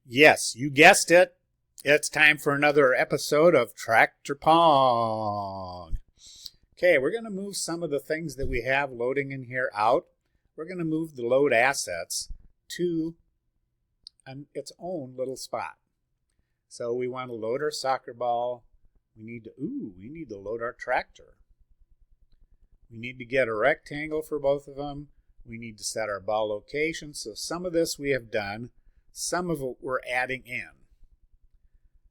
Yes, you guessed it. It's time for another episode of Tractor Pong. Okay, we're going to move some of the things that we have loading in here out. We're going to move the load assets to its own little spot. So we want to load our soccer ball. We need to load our tractor. We need to get a rectangle for both of them. We need to set our ball location. So some of this we have done. Some of it we're adding in.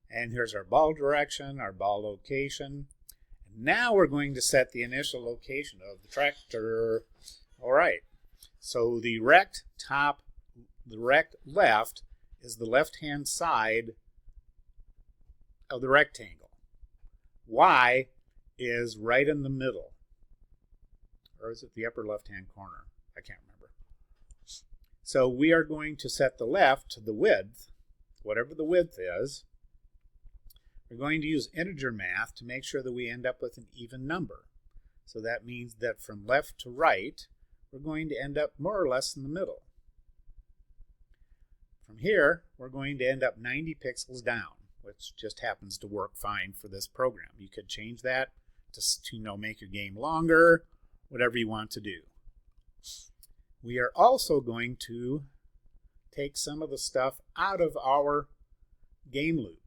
And here's our ball direction, our ball location. And now we're going to set the initial location of the tractor. All right. So the rect left is the left-hand side of the rectangle. Y is right in the middle. Or is it the upper left-hand corner? I can't remember. So we are going to set the left to the width, whatever the width is. We're going to use integer math to make sure that we end up with an even number. So that means that from left to right, we're going to end up more or less in the middle. From here, we're going to end up 90 pixels down, which just happens to work fine for this program. You could change that to make your game longer, whatever you want to do. We are also going to take some of the stuff out of our game loop.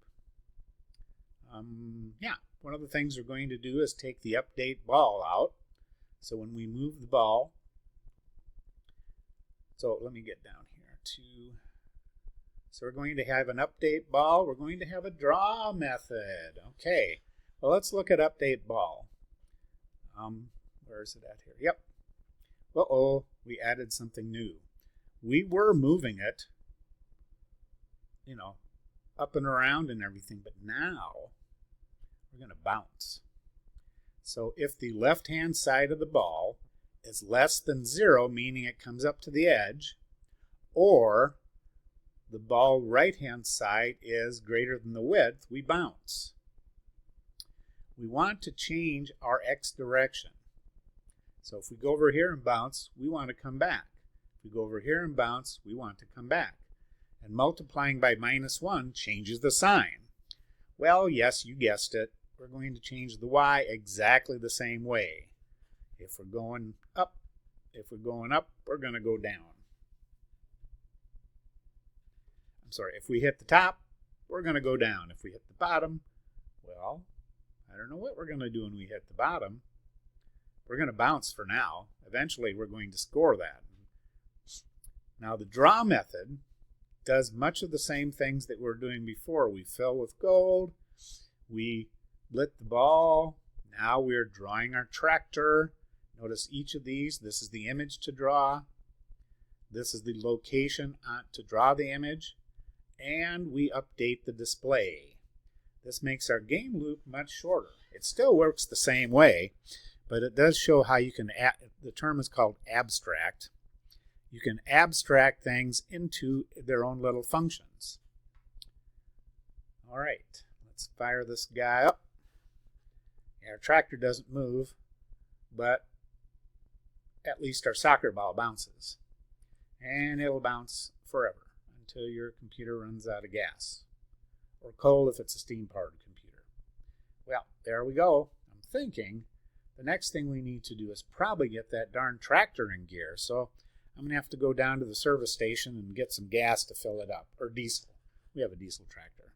One of the things we're going to do is take the update ball out. So when we move the ball, so let me get down here so we're going to have an update ball. We're going to have a draw method. Okay, well, let's look at update ball. Where is it at here? Yep. Uh-oh, we added something new. We were moving it, up and around and everything, but now we're going to bounce. So if the left-hand side of the ball is less than 0, meaning it comes up to the edge, or the ball right-hand side is greater than the width, we bounce. We want to change our x direction. So if we go over here and bounce, we want to come back. If we go over here and bounce, we want to come back. And multiplying by -1 changes the sign. Well, yes, you guessed it. We're going to change the y exactly the same way. If we're going up, we're going to go down. I'm sorry, if we hit the top, we're going to go down. If we hit the bottom, well, I don't know what we're going to do when we hit the bottom. We're going to bounce for now. Eventually, we're going to score that. Now, the draw method does much of the same things that we were doing before. We fill with gold. We lit the ball. Now we're drawing our tractor. Notice each of these. This is the image to draw. This is the location to draw the image. And we update the display. This makes our game loop much shorter. It still works the same way, but it does show how you can, the term is called abstract. You can abstract things into their own little functions. All right, let's fire this guy up. Our tractor doesn't move, but at least our soccer ball bounces. And it'll bounce forever until your computer runs out of gas. Or coal if it's a steam-powered computer. Well, there we go. I'm thinking the next thing we need to do is probably get that darn tractor in gear. So I'm going to have to go down to the service station and get some gas to fill it up. Or diesel. We have a diesel tractor.